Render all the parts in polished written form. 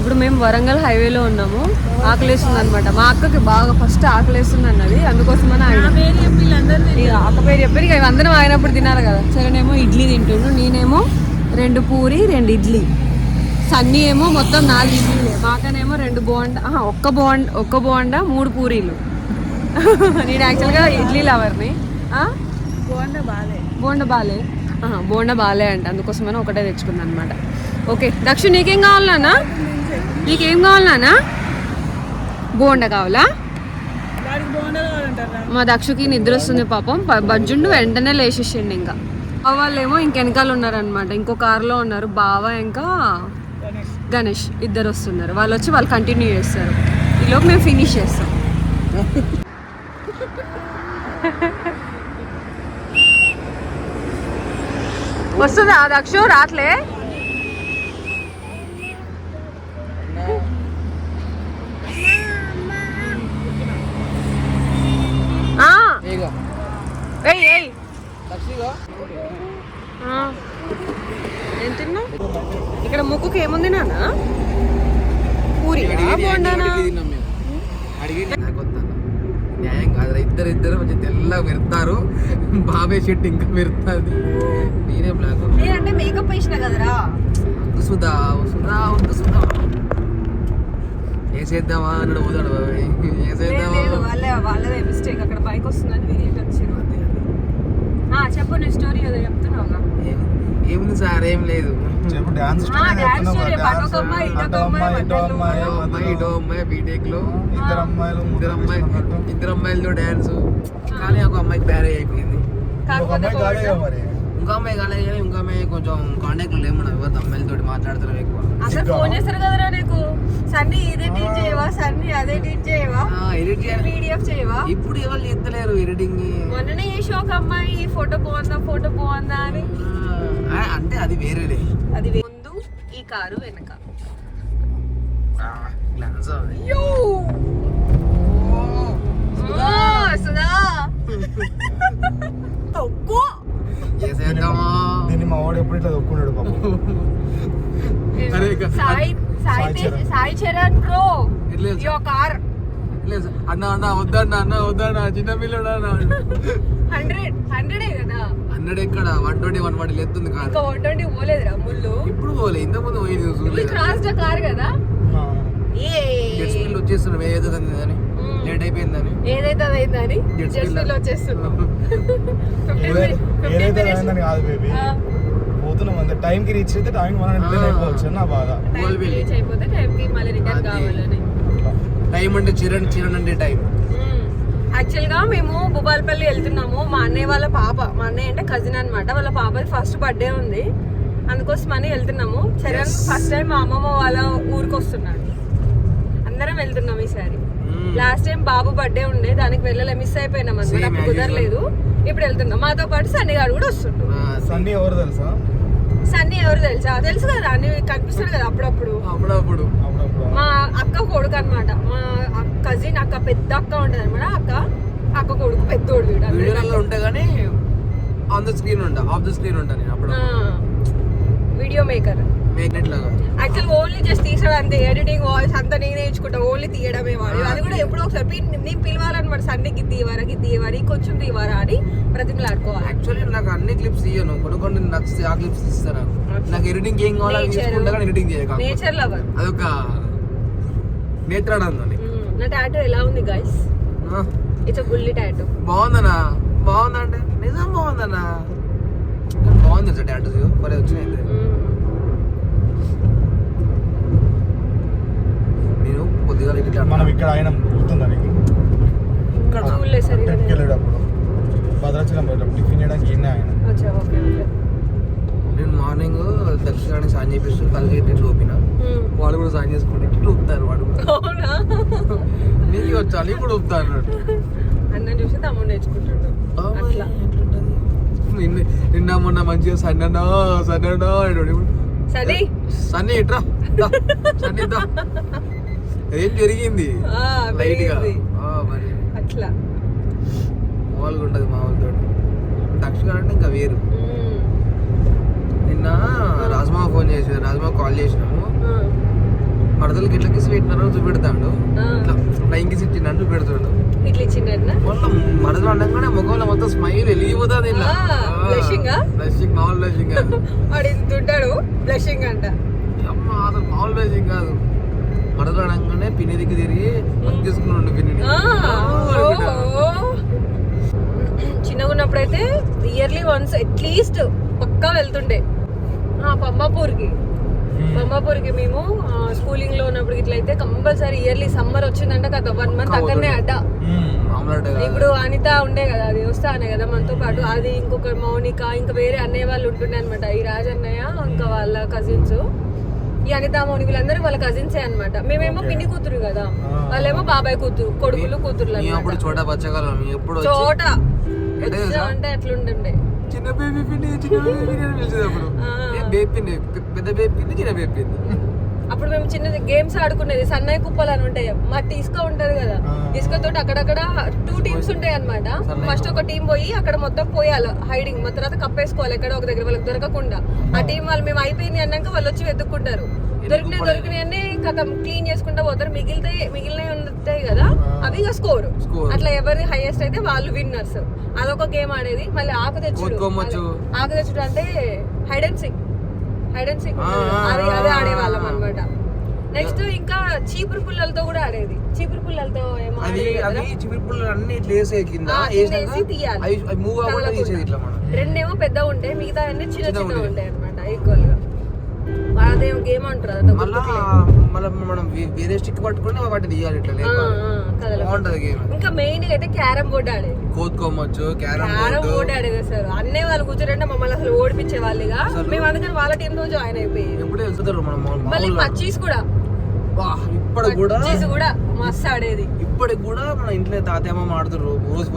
ఇప్పుడు మేము వరంగల్ హైవేలో ఉన్నాము. ఆకలేస్తుంది అనమాట. మా అక్కకి బాగా ఫస్ట్ ఆకలేస్తుంది అన్నది, అందుకోసమని ఆయన అక్క పేరు చెప్పారు. ఇక అందరం ఆయనప్పుడు తినాలి కదా. సరేనేమో ఇడ్లీ తింటుండు, నేనేమో 2 పూరి 2 ఇడ్లీ, సన్నీ ఏమో మొత్తం 4 ఇడ్లీలే, మాకనేమో 2 బోండా, ఒక్క బోండా 3 పూరీలు. నేను యాక్చువల్గా ఇడ్లీ లవర్ని. బోండా బాలే అంట, అందుకోసమని ఒకటే తెచ్చుకుంది అనమాట. ఓకే దక్షు, నీకేం కావాలన్నా? నీకేం కావాలన్నా? బోండా కావాలా? మా దక్షుకి నిద్ర వస్తుంది పాపం. బజ్జుండు వెంటనే లేచేసిండు. ఇంకా వాళ్ళేమో ఇంకెనకాల ఉన్నారనమాట, ఇంకో కార్లో ఉన్నారు. బావ ఇంకా గణేష్ ఇద్దరు వస్తున్నారు. వాళ్ళు వచ్చి వాళ్ళు కంటిన్యూ చేస్తారు. ఈలోపు మేము ఫినిష్ చేస్తాం. వస్తుందా దక్షు? రాట్లే. ఏం తిన్నా? ఇక్కడ ముక్కుకి ఏముంది నాన్న? పూరి బోండానా? న్యాయం కాదు. ఇద్దరు కొంచెం తెల్లగా మెరుతారు. బాబాయ్ షెట్ ఇంకా మెరుతుంది. నేనే బ్లాక్. అంటే మేకప్ వేసిన కదరా. సుధా సుధా వద్దు సుధా. వేసేద్దామా అన్నాడు పోతాడు బాబాయ్. వేసేద్దామా? వాళ్ళదే మిస్టేక్. అక్కడ బైక్ వస్తుందని వీళ్ళు వచ్చారు. చెప్పు, నీ స్టోరీ ఏదో చెప్తున్నావుగా. ఏముంది సార్? ఏం లేదు. బీటెక్ లో ఇద్దరు అమ్మాయిలతో డాన్స్, కానీ ఒక అమ్మాయికి మ్యారేజ్ అయిపోయింది. ఇంకో అమ్మాయి కాలేదు, కానీ ఇంకో అమ్మాయి కొంచెం కాంటాక్ట్ లో లేమన్నా. ఎవరు అమ్మాయిలతో మాట్లాడుతున్నాం ఎక్కువ. అసలు ఫోన్ చేస్తారు కదరా నీకు. సన్నీ ఇదే టీచ్ చేయవా, సన్నీ అదే టీచ్ చేయవా, ఎడిట్ పీడిఎఫ్ చేయవా? ఇప్పుడు ఎవరు చేస్తలేరు ఎడిటింగ్. మొన్ననే చేసి ఒక అమ్మాయి ఫోటో బాగుందా అని. అంటే అది వేరేలే. అది ముందు ఈ కారు వెనక. దీన్ని మా వాడు ఎప్పుడు ఇట్లా తొక్కున్నాడు పాపం. Sai Charan bro, your car. అన్న వద్దన్నా చిన్న పిల్లడా. 100 కదా. 100 ఎక్కడ? 120 140 ఎత్తుంది కార్. 120 పోలేదురా ముళ్ళు. ఇప్పుడు పోలే, ఇంత ముందు పోయింది. క్రాస్ కార్ కదా. వచ్చేస్తున్నాం. లేట్ అయిపోయిందని, ఏదైతే అదైందని వచ్చేస్తున్నాం. కాదు బేబీ, పోతున్నాం అంతే. టైం కి రీచ్ అయితే టైం మనం అయిపోవచ్చు. నా బాధ రీచ్ అయిపోతే టైం కి మళ్ళీ రిటర్న్ కావాలని. టైం అంటే చిరణ్ అంటే టైం. యాక్చువల్ గా మేము భూపాలపల్లి వెళ్తున్నాము. మా అన్నయ్య వాళ్ళ పాప, మా అన్నయ్య అంటే కజిన్ అనమాట, వాళ్ళ పాపది ఫస్ట్ బర్త్డే ఉంది, అందుకోసమని వెళ్తున్నాము. చరణ్ ఫస్ట్ టైం మా అమ్మమ్మ వాళ్ళ ఊరికి వస్తున్నాడు. అందరం వెళ్తున్నాం ఈసారి. లాస్ట్ టైం బాబు బర్త్డే ఉండే, దానికి వెళ్ళలే, మిస్ అయిపోయినాం అనమాట, అప్పుడు కుదరలేదు. ఇప్పుడు వెళ్తున్నాం. మాతో పాటు సన్నీ గారు కూడా వస్తుంటాడు. సన్నీ ఎవరు తెలుసా? సన్నీ ఎవరు తెలుసు కదా, అన్ని కనిపిస్తాడు కదా అప్పుడప్పుడు. మా అక్క కొడుకు అనమాట, మా కజిన్ అక్క, పెద్ద అక్క ఉంటది అనమాట. అక్క కొడుకు పెద్దోడు. ఉంటా కానీ ఆన్ ద స్క్రీన్ ఉంటా నేను అప్పుడు. Video maker. Actual only just తీసాడు అంతే. ఎడిటింగ్ వాయిస్ అంతా నేనే నేర్చుకుంటా, ఓన్లీ తీయడమే వాడు. అది కూడా ఎప్పుడో ఒకసారి నేను పిలవాలన్నమాట. సండేకి తీయవారా కొంచెం తీయవారా అని ప్రతిమలాడుకోవాలి. యాక్చువల్లీ నాకు అన్ని క్లిప్స్ తీయను, కొన్ని నచ్చితే ఆ క్లిప్స్ ఇస్తాను. నాకు ఎడిటింగ్ ఏం కావాలో ఎడిటింగ్ చేయాలి. నేచర్ లవర్, అదొక నేత్రానందం. నా టాటూ ఎలా ఉంది గైస్? ఇట్స్ గుల్లి టాటూ. బాగుందనా? బాగుందంటే నిజం బాగుందన్నా. బాగుంది సార్ టాటూస్ మరి వచ్చినాయి. నేను కొద్దిగా మనం ఇక్కడ ఆయన గుర్తుందా నీకు? వెళ్ళేటప్పుడు భద్రాచలం టిఫిన్ చేయడానికి ఆయన. నేను మార్నింగ్ దక్షిణానికి సాయం చేపిస్తూ కలిసి ఇట్లా ఊపిన, వాడు కూడా సాయం చేసుకుంటే ఇట్లా ఊపుతారు. వాడు నీకు వచ్చాను ఇప్పుడు ఊపుతా అన్నాడు. అన్న చూసి తమ్ముడు నేర్చుకుంటాడు. నిన్న మొన్న మంచిగా సన్నీ ఇట్రా సన్నీ ఏం జరిగింది లైట్ గా మరి అట్లా మామూలుగా ఉంటది. మా వాళ్ళతో దక్షిణ అంటే ఇంకా వేరు. నిన్న రాజ్మా ఫోన్ చేసి రాజ్మా కాల్ చేసినాము. మా మరదలకి ఇట్లా కిసి పెట్టినారో చూపెడతాడు, ఇట్లా ఫ్లైంగ్ కిసి ఇచ్చినట్టు చూపెడతాడు. ఇట్లా ఇచ్చిండ మొత్తం మరదలు అనగానే ముఖంలో మొత్తం స్మైల్ వెలిగిపోతుంది. బ్లషింగ్ మామూలు బ్లషింగ్ కాదు, వాడు ఇంత ఉంటాడు బ్లషింగ్ అంట. అమ్మ అసలు మామూలు బ్లషింగ్ కాదు. మరదలు అనగానే పిన్ని దిక్కు తిరిగి తీసుకున్నాడు పిన్నిని. చిన్నగా ఉన్నప్పుడైతే ఇయర్లీ వన్స్ అట్లీస్ట్ పక్కా వెళ్తుండే పంబాపూర్కి మేము స్కూలింగ్ లో ఉన్నప్పుడు ఇట్లయితే కంపల్సరీ ఇయర్లీ సమ్మర్ వచ్చిందంటే కదా 1 month అక్కడనే అడ్డ. ఇప్పుడు అనిత ఉండే కదా, అది వస్తానే కదా మనతో పాటు, అది ఇంకొక మౌనిక ఇంకా వేరే అన్నయ్య వాళ్ళు ఉంటుండే అనమాట. ఈ రాజ్ అన్నయ్య ఇంకా వాళ్ళ కజిన్స్, ఈ అనిత మౌని వీళ్ళందరూ వాళ్ళ కజిన్సే అనమాట. మేమేమో పిన్ని కూతురు కదా, వాళ్ళేమో బాబాయ్ కూతురు, కొడుకులు కూతురులు చోట అంటే ఎట్లుంటుండే. చిన్న బేబీ పిన్ని చిన్న బేబీ అని పిలిచేటప్పుడు పెద్ద బేబీ పిన్ని చిన్న బేబీ పిన్ని. అప్పుడు మేము చిన్న గేమ్స్ ఆడుకునేది, సన్నాయి కుప్పలు అని ఉంటాయి, మట్టి ఇసుక ఉంటది కదా, ఇసుకతో అక్కడక్కడ 2 teams ఉంటాయి అనమాట. ఫస్ట్ ఒక టీం పోయి అక్కడ మొత్తం పోయాలి హైడింగ్, మన తర్వాత కప్పేసుకోవాలి ఎక్కడ ఒక దగ్గర వాళ్ళకి దొరకకుండా. ఆ టీం వాళ్ళు మేము అయిపోయింది అన్నాక వాళ్ళు వచ్చి వెతుక్కుంటారు, దొరికినాయన్నీ కథం క్లీన్ చేసుకుంటా పోతారు. మిగిలినవి ఉంటాయి కదా అవి ఇక స్కోర్. అట్లా ఎవరి హైయెస్ట్ అయితే వాళ్ళు విన్నర్స్. అదొక గేమ్ ఆడేది. మళ్ళీ ఆకు తెచ్చుడు అంటే హైడ్ అండ్ సిక్ అది ఆడేవాళ్ళం అనమాట. నెక్స్ట్ ఇంకా చీపురు పుల్లలతో కూడా ఆడేది. చీపురు పుల్లలతో రెండేమో పెద్ద ఉంటాయి, మిగతా అన్ని చిన్న చిన్న ఉంటాయి అనమాట ఈక్వల్ గా. అదే గేమ్ అంటారు. ఇంకా మెయిన్ అయితే క్యారమ్ బోర్డ్ ఆడేది. క్యారమ్ బోర్డ్ ఆడేది సార్. అన్నే వాళ్ళు కూర్చోరంటే మమ్మల్ని అసలు ఓడిపించే వాళ్ళుగా. మేము అందుకని వాళ్ళ టీం తో జాయిన్ అయిపోయి. మళ్ళీ పచ్చీస్ కూడా కూడా మస్తు ఆడేది. ఇప్పటికి కూడా మన ఇంట్లో తాతయ్య ఆడుతారు రోజు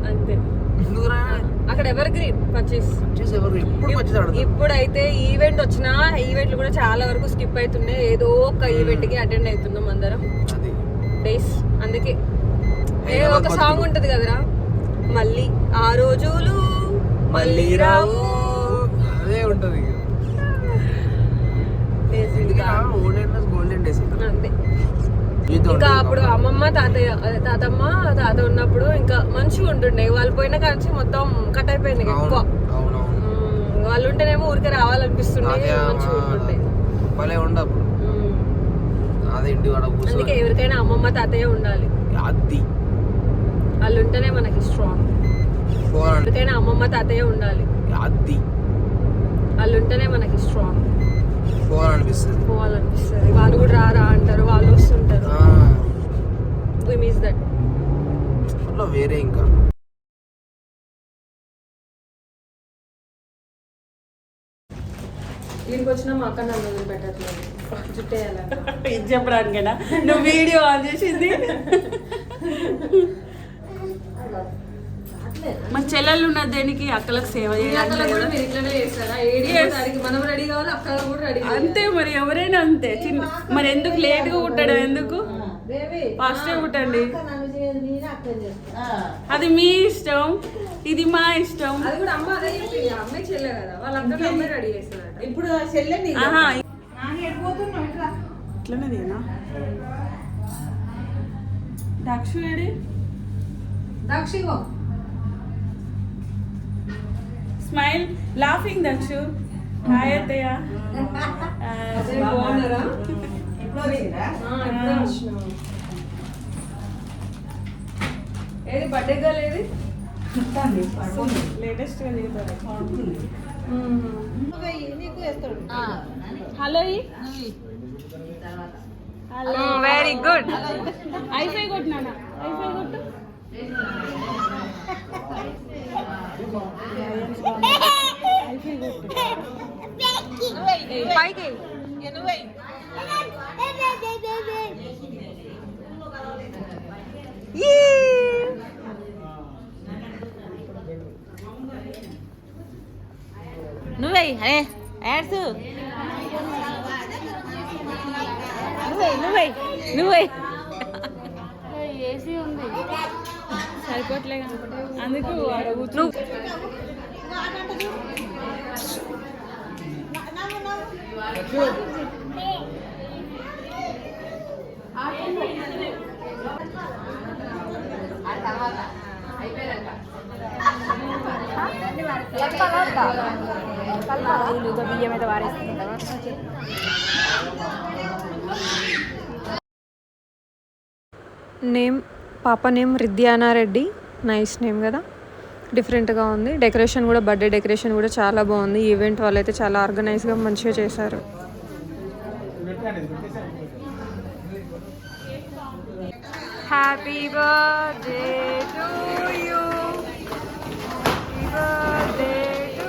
అంతే. అక్కడ ఎవర్ గ్రీన్ పర్చేస్. ఇప్పుడైతే ఈవెంట్ వచ్చినా ఈవెంట్లు కూడా చాలా వరకు స్కిప్ అవుతున్నాయి. ఏదో ఒక ఈవెంట్ కి అటెండ్ అవుతున్నాం అందరం డేస్. అందుకే ఏదో ఒక సాంగ్ ఉంటది కదరా, మళ్ళీ ఆ రోజులు మళ్ళీ రావు, అదే ఉంటది. అంతే. ఇంకా అప్పుడు అమ్మమ్మ తాతమ్మ తాత ఉన్నప్పుడు ఇంకా మంచిగా ఉంటుండే. వాళ్ళు పోయిన కాంచి మొత్తం కట్ అయిపోయింది ఎక్కువ. వాళ్ళు ఉంటేనేమో ఊరికే రావాలనిపిస్తుండే, మంచిగా ఉంటుండే. అందుకే ఎవరికైనా అమ్మమ్మ తాతయ్య ఉండాలి. వాళ్ళు ఉంటేనే మనకి స్ట్రాంగ్. ఎవరికైనా అమ్మమ్మ తాతయ్య ఉండాలి. వాళ్ళు ఉంటేనే మనకి స్ట్రాంగ్. పోవాలనిపిస్తుంది. వాళ్ళు కూడా రా అంటారు, వాళ్ళు వస్తుంటారు. We miss that. వేరే ఇంకా వీడికి వచ్చినా మా అక్క నన్ను వదిలిపెట్టట్లేదు జుట్టేయాలంట. ఇది చెప్పడానికేనా నువ్వు వీడియో ఆన్ చేసింది? మన చెల్లెళ్ళు ఉన్న దేనికి అక్కలకు సేవ చేయాలి. అంతే మరి, ఎవరైనా అంతే. మరి ఎందుకు లేట్ గా కుట్టడం, ఎందుకు ఫాస్ట్ గా కుట్టండి. అది మీ ఇష్టం, ఇది మా ఇష్టం. ఇప్పుడు ఇట్లనేదేనా Dakshu AD దక్షిగో smile laughing Dakshu. Hi అత్తయ్య. ఏది బర్త్డే గర్ల్ ఏది లేటెస్ట్ గా హలో హలో వెరీ గుడ్. ఐఫై కొట్టినా, ఐఫై కొట్టు. పైకి నువ్వే అరే యాడ్స్ నువ్వే ఏసీ ఉంది సరిపోట్లే అందుకు కూర్చో. బియ్యం అయితే వారేస్తుంది కదా. నేమ్ పాప నేమ్ రిద్యానా రెడ్డి. నైస్ నేమ్ కదా, డిఫరెంట్గా ఉంది. డెకరేషన్ కూడా, బర్త్డే డెకరేషన్ కూడా చాలా బాగుంది. ఈవెంట్ వాళ్ళైతే చాలా ఆర్గనైజ్గా మంచిగా చేశారు. Happy birthday to you, happy birthday to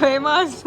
famous.